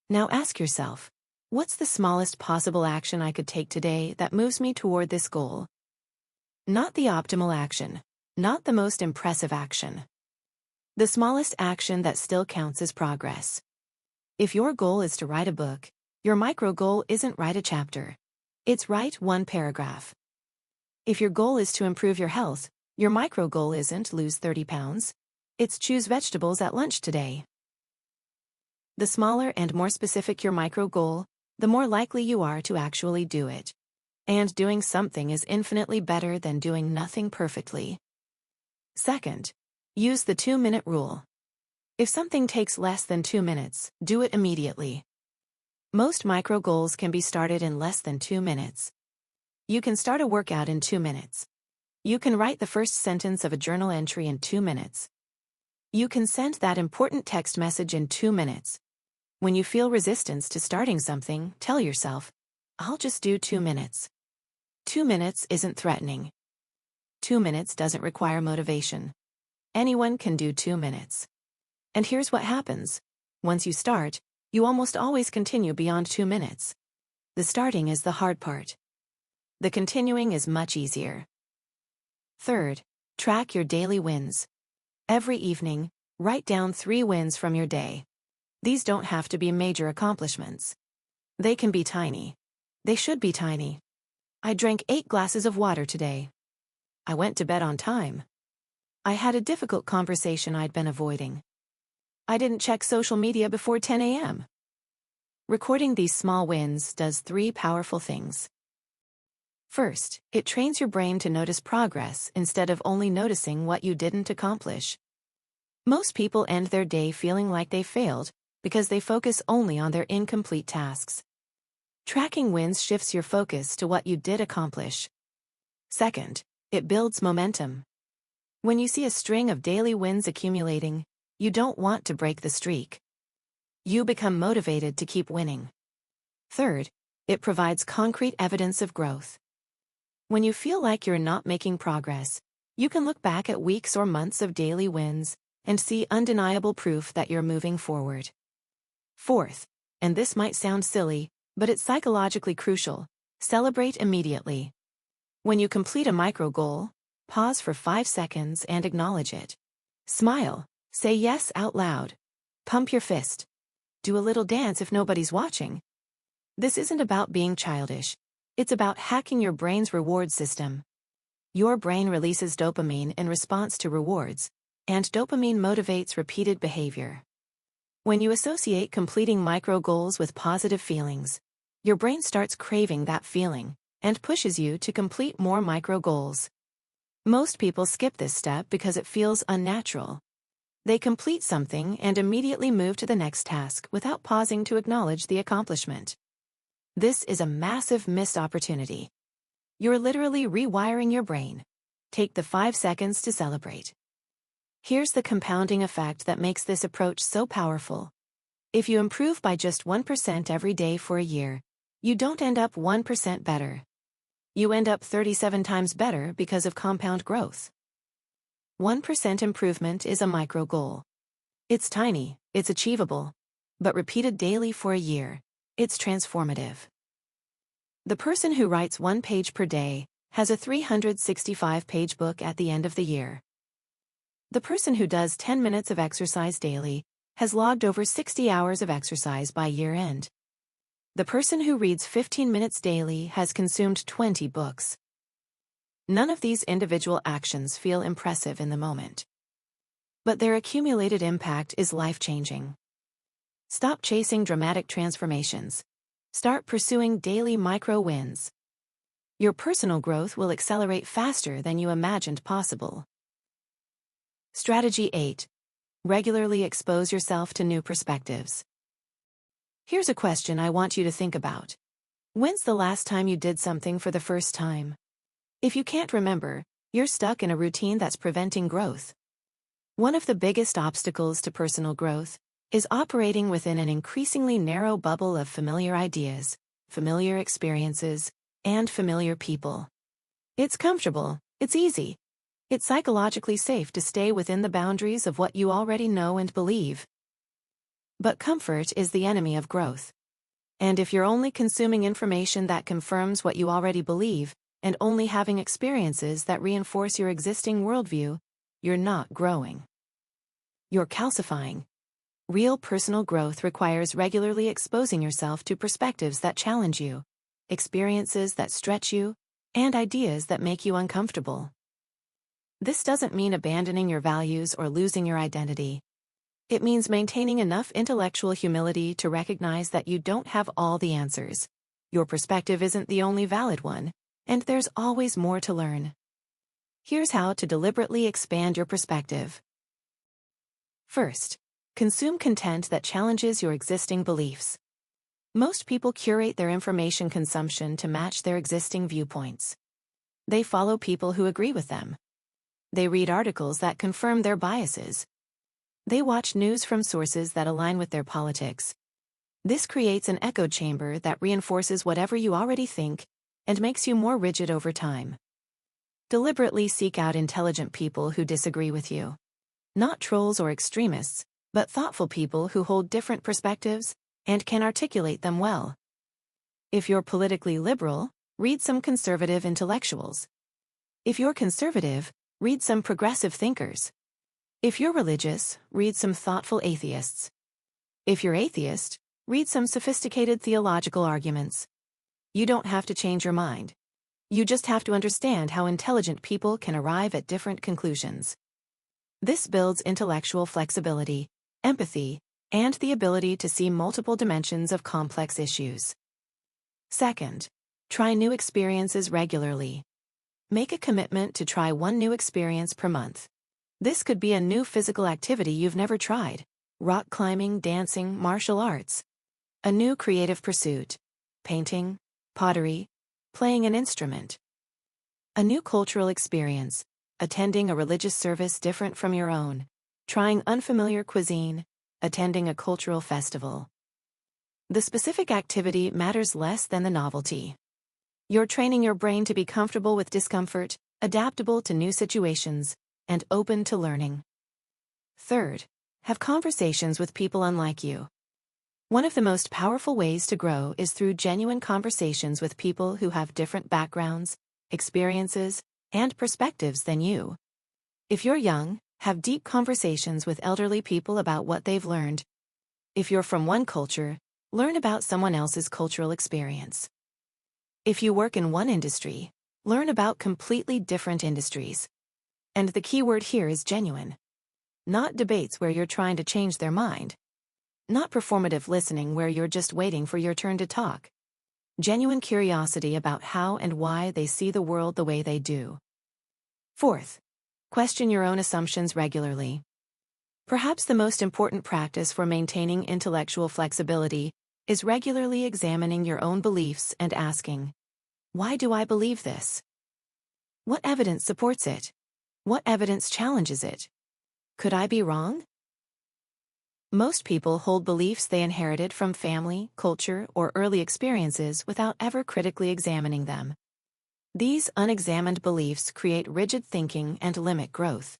Now ask yourself, what's the smallest possible action I could take today that moves me toward this goal? Not the optimal action. Not the most impressive action. The smallest action that still counts as progress. If your goal is to write a book, your micro goal isn't write a chapter. It's write one paragraph. If your goal is to improve your health, your micro goal isn't lose 30 pounds. It's choose vegetables at lunch today. The smaller and more specific your micro goal, the more likely you are to actually do it. And doing something is infinitely better than doing nothing perfectly. Second, use the 2-minute rule. If something takes less than 2 minutes, do it immediately. Most micro goals can be started in less than 2 minutes. You can start a workout in 2 minutes. You can write the first sentence of a journal entry in 2 minutes. You can send that important text message in 2 minutes. When you feel resistance to starting something, tell yourself, I'll just do 2 minutes. 2 minutes isn't threatening. 2 minutes doesn't require motivation. Anyone can do 2 minutes. And here's what happens. Once you start, you almost always continue beyond 2 minutes. The starting is the hard part. The continuing is much easier. Third, track your daily wins. Every evening, write down 3 wins from your day. These don't have to be major accomplishments. They can be tiny. They should be tiny. I drank 8 glasses of water today. I went to bed on time. I had a difficult conversation I'd been avoiding. I didn't check social media before 10 a.m. Recording these small wins does 3 powerful things. First, it trains your brain to notice progress instead of only noticing what you didn't accomplish. Most people end their day feeling like they failed because they focus only on their incomplete tasks. Tracking wins shifts your focus to what you did accomplish. Second, it builds momentum. When you see a string of daily wins accumulating, you don't want to break the streak. You become motivated to keep winning. Third, it provides concrete evidence of growth. When you feel like you're not making progress, you can look back at weeks or months of daily wins and see undeniable proof that you're moving forward. Fourth, and this might sound silly, but it's psychologically crucial, celebrate immediately. When you complete a micro goal, pause for 5 seconds and acknowledge it. Smile, say yes out loud. Pump your fist. Do a little dance if nobody's watching. This isn't about being childish. It's about hacking your brain's reward system. Your brain releases dopamine in response to rewards, and dopamine motivates repeated behavior. When you associate completing micro goals with positive feelings, your brain starts craving that feeling and pushes you to complete more micro goals. Most people skip this step because it feels unnatural. They complete something and immediately move to the next task without pausing to acknowledge the accomplishment. This is a massive missed opportunity. You're literally rewiring your brain. Take the 5 seconds to celebrate. Here's the compounding effect that makes this approach so powerful. If you improve by just 1% every day for a year, you don't end up 1% better. You end up 37 times better because of compound growth. 1% improvement is a micro goal. It's tiny, it's achievable, but repeated daily for a year, it's transformative. The person who writes 1 page per day has a 365-page book at the end of the year. The person who does 10 minutes of exercise daily has logged over 60 hours of exercise by year end. The person who reads 15 minutes daily has consumed 20 books. None of these individual actions feel impressive in the moment. But their accumulated impact is life-changing. Stop chasing dramatic transformations. Start pursuing daily micro wins. Your personal growth will accelerate faster than you imagined possible. Strategy 8. Regularly expose yourself to new perspectives. Here's a question I want you to think about. When's the last time you did something for the first time? If you can't remember, you're stuck in a routine that's preventing growth. One of the biggest obstacles to personal growth is operating within an increasingly narrow bubble of familiar ideas, familiar experiences, and familiar people. It's comfortable, it's easy, it's psychologically safe to stay within the boundaries of what you already know and believe. But comfort is the enemy of growth. And if you're only consuming information that confirms what you already believe, and only having experiences that reinforce your existing worldview, you're not growing. You're calcifying. Real personal growth requires regularly exposing yourself to perspectives that challenge you, experiences that stretch you, and ideas that make you uncomfortable. This doesn't mean abandoning your values or losing your identity. It means maintaining enough intellectual humility to recognize that you don't have all the answers. Your perspective isn't the only valid one, and there's always more to learn. Here's how to deliberately expand your perspective. First, consume content that challenges your existing beliefs. Most people curate their information consumption to match their existing viewpoints. They follow people who agree with them. They read articles that confirm their biases. They watch news from sources that align with their politics. This creates an echo chamber that reinforces whatever you already think and makes you more rigid over time. Deliberately seek out intelligent people who disagree with you. Not trolls or extremists, but thoughtful people who hold different perspectives and can articulate them well. If you're politically liberal, read some conservative intellectuals. If you're conservative, read some progressive thinkers. If you're religious, read some thoughtful atheists. If you're atheist, read some sophisticated theological arguments. You don't have to change your mind. You just have to understand how intelligent people can arrive at different conclusions. This builds intellectual flexibility, empathy, and the ability to see multiple dimensions of complex issues. Second, try new experiences regularly. Make a commitment to try one new experience per month. This could be a new physical activity you've never tried: rock climbing, dancing, martial arts. A new creative pursuit: painting, pottery, playing an instrument. A new cultural experience: attending a religious service different from your own, trying unfamiliar cuisine, attending a cultural festival. The specific activity matters less than the novelty. You're training your brain to be comfortable with discomfort, adaptable to new situations, and open to learning. Third, have conversations with people unlike you. One of the most powerful ways to grow is through genuine conversations with people who have different backgrounds, experiences, and perspectives than you. If you're young, have deep conversations with elderly people about what they've learned. If you're from one culture, learn about someone else's cultural experience. If you work in one industry, learn about completely different industries. And the key word here is genuine. Not debates where you're trying to change their mind. Not performative listening where you're just waiting for your turn to talk. Genuine curiosity about how and why they see the world the way they do. Fourth, question your own assumptions regularly. Perhaps the most important practice for maintaining intellectual flexibility is regularly examining your own beliefs and asking, why do I believe this? What evidence supports it? What evidence challenges it? Could I be wrong? Most people hold beliefs they inherited from family, culture, or early experiences without ever critically examining them. These unexamined beliefs create rigid thinking and limit growth.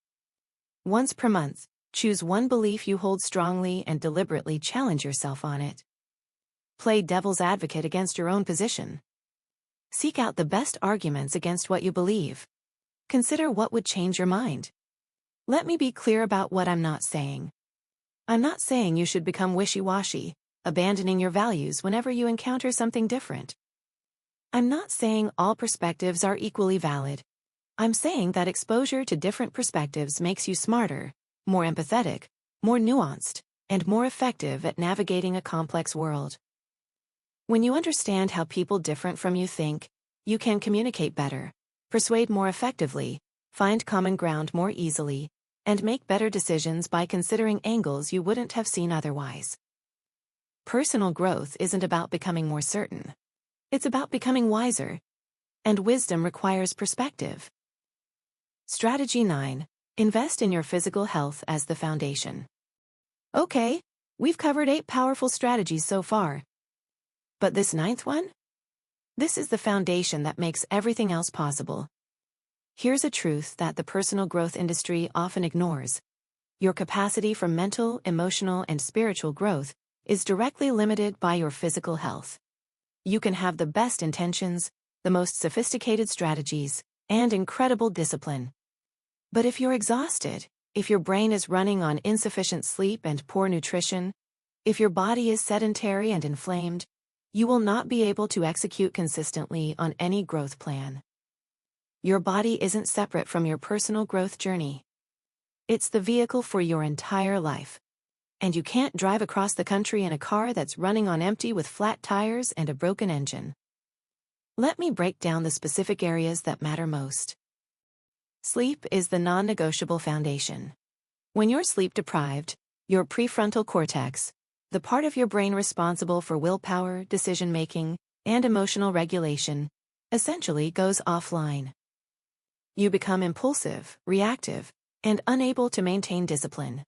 Once per month, choose one belief you hold strongly and deliberately challenge yourself on it. Play devil's advocate against your own position. Seek out the best arguments against what you believe. Consider what would change your mind. Let me be clear about what I'm not saying. I'm not saying you should become wishy-washy, abandoning your values whenever you encounter something different. I'm not saying all perspectives are equally valid. I'm saying that exposure to different perspectives makes you smarter, more empathetic, more nuanced, and more effective at navigating a complex world. When you understand how people different from you think, you can communicate better, persuade more effectively, find common ground more easily, and make better decisions by considering angles you wouldn't have seen otherwise. Personal growth isn't about becoming more certain. It's about becoming wiser. And wisdom requires perspective. Strategy 9. Invest in your physical health as the foundation. Okay, we've covered 8 powerful strategies so far. But this 9th one? This is the foundation that makes everything else possible. Here's a truth that the personal growth industry often ignores. Your capacity for mental, emotional, and spiritual growth is directly limited by your physical health. You can have the best intentions, the most sophisticated strategies, and incredible discipline. But if you're exhausted, if your brain is running on insufficient sleep and poor nutrition, if your body is sedentary and inflamed, you will not be able to execute consistently on any growth plan. Your body isn't separate from your personal growth journey. It's the vehicle for your entire life. And you can't drive across the country in a car that's running on empty with flat tires and a broken engine. Let me break down the specific areas that matter most. Sleep is the non-negotiable foundation. When you're sleep deprived, your prefrontal cortex, the part of your brain responsible for willpower, decision-making, and emotional regulation, essentially goes offline. You become impulsive, reactive, and unable to maintain discipline.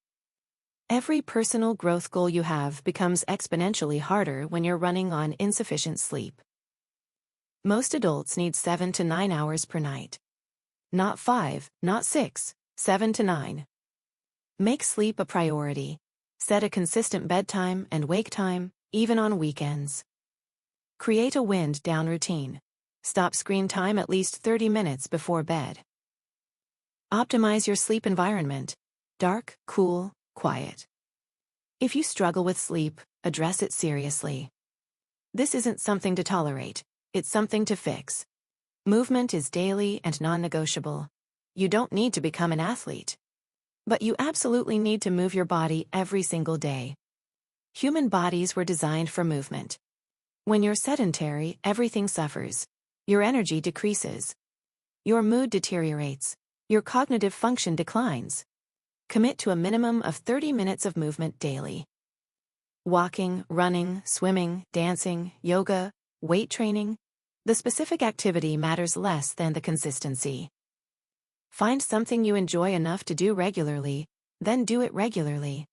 Every personal growth goal you have becomes exponentially harder when you're running on insufficient sleep. Most adults need 7 to 9 hours per night. Not 5, not 6, 7 to 9. Make sleep a priority. Set a consistent bedtime and wake time, even on weekends. Create a wind-down routine. Stop screen time at least 30 minutes before bed. Optimize your sleep environment. Dark, cool, quiet. If you struggle with sleep, address it seriously. This isn't something to tolerate, it's something to fix. Movement is daily and non-negotiable. You don't need to become an athlete. But you absolutely need to move your body every single day. Human bodies were designed for movement. When you're sedentary, everything suffers. Your energy decreases. Your mood deteriorates. Your cognitive function declines. Commit to a minimum of 30 minutes of movement daily. Walking, running, swimming, dancing, yoga, weight training. The specific activity matters less than the consistency. Find something you enjoy enough to do regularly, then do it regularly.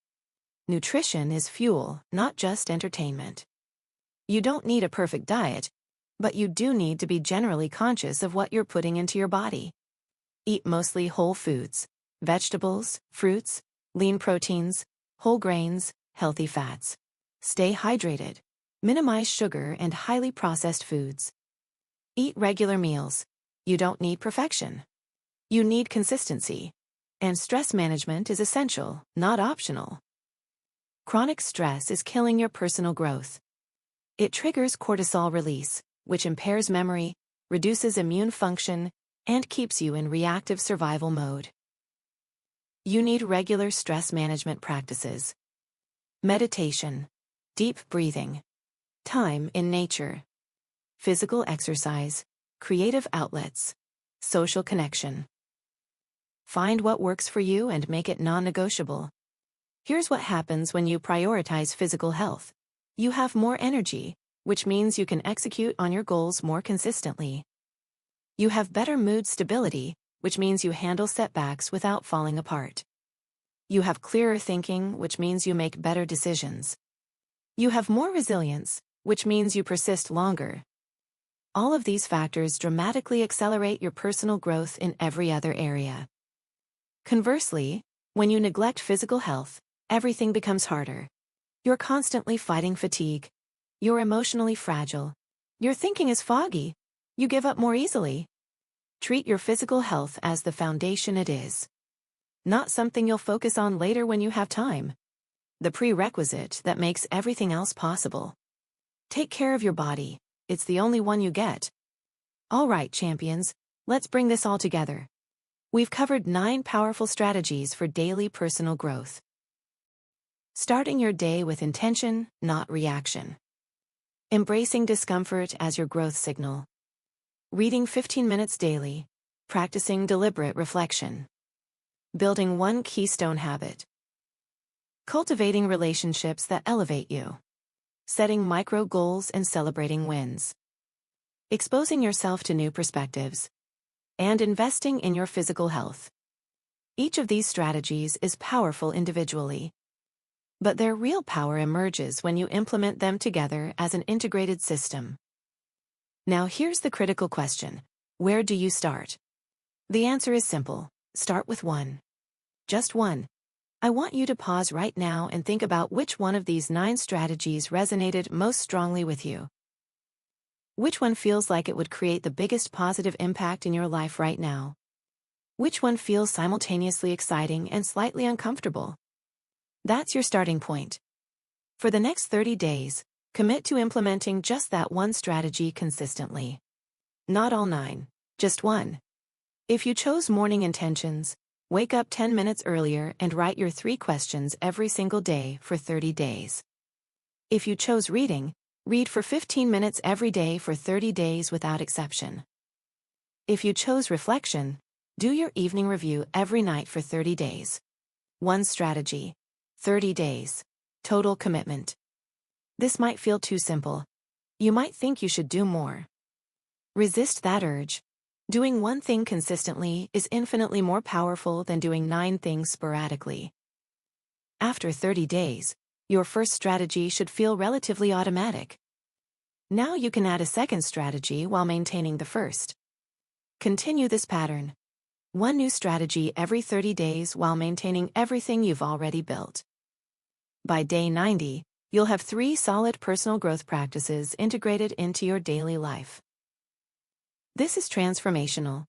Nutrition is fuel, not just entertainment. You don't need a perfect diet, but you do need to be generally conscious of what you're putting into your body. Eat mostly whole foods, vegetables, fruits, lean proteins, whole grains, healthy fats. Stay hydrated. Minimize sugar and highly processed foods. Eat regular meals. You don't need perfection. You need consistency. And stress management is essential, not optional. Chronic stress is killing your personal growth. It triggers cortisol release, which impairs memory, reduces immune function, and keeps you in reactive survival mode. You need regular stress management practices. Meditation, deep breathing, time in nature, physical exercise, creative outlets, social connection. Find what works for you and make it non-negotiable. Here's what happens when you prioritize physical health. You have more energy, which means you can execute on your goals more consistently. You have better mood stability, which means you handle setbacks without falling apart. You have clearer thinking, which means you make better decisions. You have more resilience, which means you persist longer. All of these factors dramatically accelerate your personal growth in every other area. Conversely, when you neglect physical health, everything becomes harder. You're constantly fighting fatigue. You're emotionally fragile. Your thinking is foggy. You give up more easily. Treat your physical health as the foundation it is. Not something you'll focus on later when you have time. The prerequisite that makes everything else possible. Take care of your body. It's the only one you get. All right, champions, let's bring this all together. We've covered 9 powerful strategies for daily personal growth. Starting your day with intention, not reaction. Embracing discomfort as your growth signal. Reading 15 minutes daily. Practicing deliberate reflection. Building one keystone habit. Cultivating relationships that elevate you. Setting micro goals and celebrating wins. Exposing yourself to new perspectives. And investing in your physical health. Each of these strategies is powerful individually. But their real power emerges when you implement them together as an integrated system. Now here's the critical question. Where do you start? The answer is simple. Start with one. Just one. I want you to pause right now and think about which one of these 9 strategies resonated most strongly with you. Which one feels like it would create the biggest positive impact in your life right now? Which one feels simultaneously exciting and slightly uncomfortable? That's your starting point. For the next 30 days, commit to implementing just that one strategy consistently. Not all 9, just one. If you chose morning intentions, wake up 10 minutes earlier and write your 3 questions every single day for 30 days. If you chose reading, Read for 15 minutes every day for 30 days without exception. If you chose reflection, do your evening review every night for 30 days. One strategy. 30 days. Total commitment. This might feel too simple. You might think you should do more. Resist that urge. Doing one thing consistently is infinitely more powerful than doing 9 things sporadically. After 30 days, your first strategy should feel relatively automatic. Now you can add a second strategy while maintaining the first. Continue this pattern. One new strategy every 30 days while maintaining everything you've already built. By day 90, you'll have 3 solid personal growth practices integrated into your daily life. This is transformational.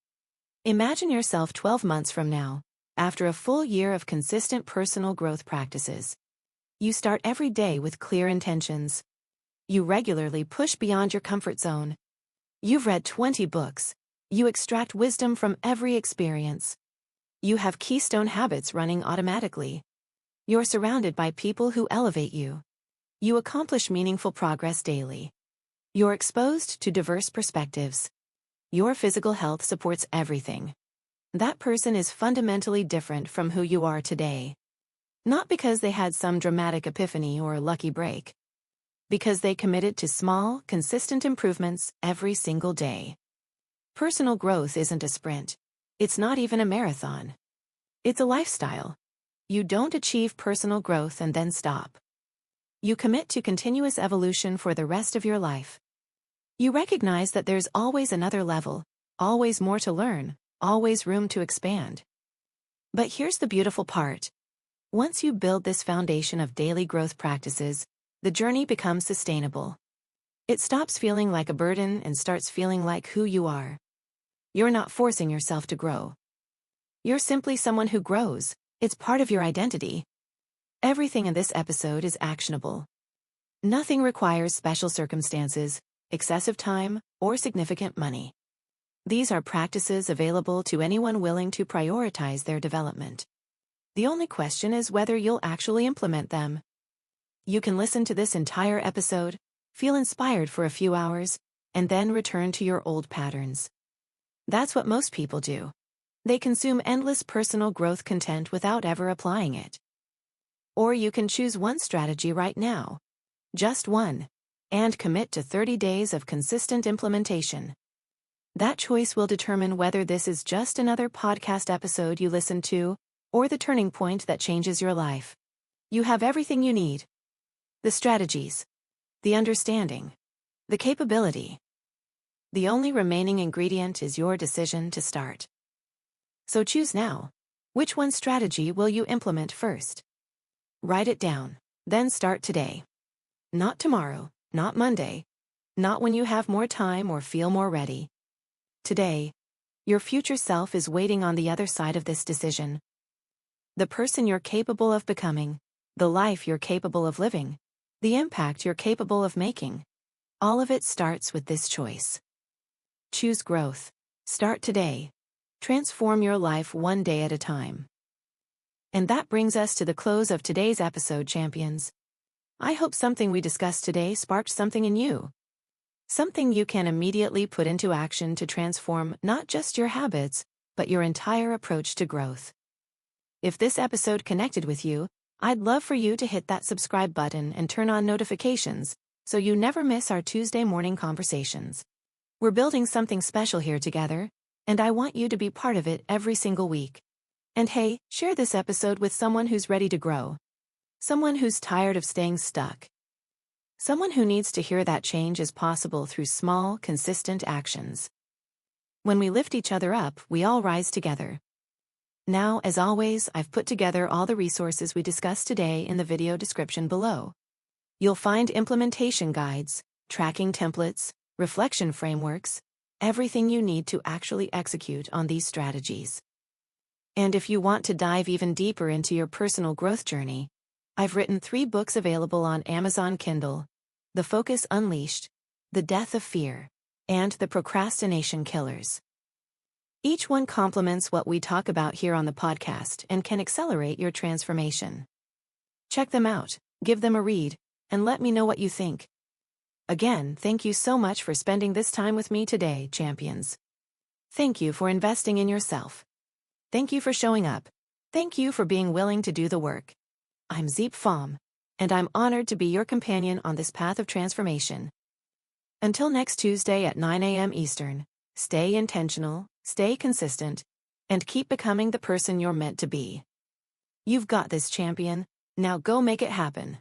Imagine yourself 12 months from now, after a full year of consistent personal growth practices. You start every day with clear intentions. You regularly push beyond your comfort zone. You've read 20 books. You extract wisdom from every experience. You have keystone habits running automatically. You're surrounded by people who elevate you. You accomplish meaningful progress daily. You're exposed to diverse perspectives. Your physical health supports everything. That person is fundamentally different from who you are today. Not because they had some dramatic epiphany or a lucky break. Because they committed to small, consistent improvements every single day. Personal growth isn't a sprint. It's not even a marathon. It's a lifestyle. You don't achieve personal growth and then stop. You commit to continuous evolution for the rest of your life. You recognize that there's always another level, always more to learn, always room to expand. But here's the beautiful part. Once you build this foundation of daily growth practices, the journey becomes sustainable. It stops feeling like a burden and starts feeling like who you are. You're not forcing yourself to grow. You're simply someone who grows. It's part of your identity. Everything in this episode is actionable. Nothing requires special circumstances, excessive time, or significant money. These are practices available to anyone willing to prioritize their development. The only question is whether you'll actually implement them. You can listen to this entire episode, feel inspired for a few hours, and then return to your old patterns. That's what most people do. They consume endless personal growth content without ever applying it. Or you can choose one strategy right now. Just one. And commit to 30 days of consistent implementation. That choice will determine whether this is just another podcast episode you listen to, or the turning point that changes your life. You have everything you need. The strategies. The understanding. The capability. The only remaining ingredient is your decision to start. So choose now. Which one strategy will you implement first? Write it down, then start today. Not tomorrow, not Monday, not when you have more time or feel more ready. Today, your future self is waiting on the other side of this decision. The person you're capable of becoming, the life you're capable of living, the impact you're capable of making. All of it starts with this choice. Choose growth. Start today. Transform your life one day at a time. And that brings us to the close of today's episode, champions. I hope something we discussed today sparked something in you. Something you can immediately put into action to transform not just your habits, but your entire approach to growth. If this episode connected with you, I'd love for you to hit that subscribe button and turn on notifications so you never miss our Tuesday morning conversations. We're building something special here together, and I want you to be part of it every single week. And hey, share this episode with someone who's ready to grow. Someone who's tired of staying stuck. Someone who needs to hear that change is possible through small, consistent actions. When we lift each other up, we all rise together. Now, as always, I've put together all the resources we discussed today in the video description below. You'll find implementation guides, tracking templates, reflection frameworks, everything you need to actually execute on these strategies. And if you want to dive even deeper into your personal growth journey, I've written 3 books available on Amazon Kindle: The Focus Unleashed, The Death of Fear, and The Procrastination Killers. Each one complements what we talk about here on the podcast and can accelerate your transformation. Check them out, give them a read, and let me know what you think. Again, thank you so much for spending this time with me today, champions. Thank you for investing in yourself. Thank you for showing up. Thank you for being willing to do the work. I'm Diep, and I'm honored to be your companion on this path of transformation. Until next Tuesday at 9 a.m. Eastern, stay intentional, stay consistent, and keep becoming the person you're meant to be. You've got this, champion. Now go make it happen.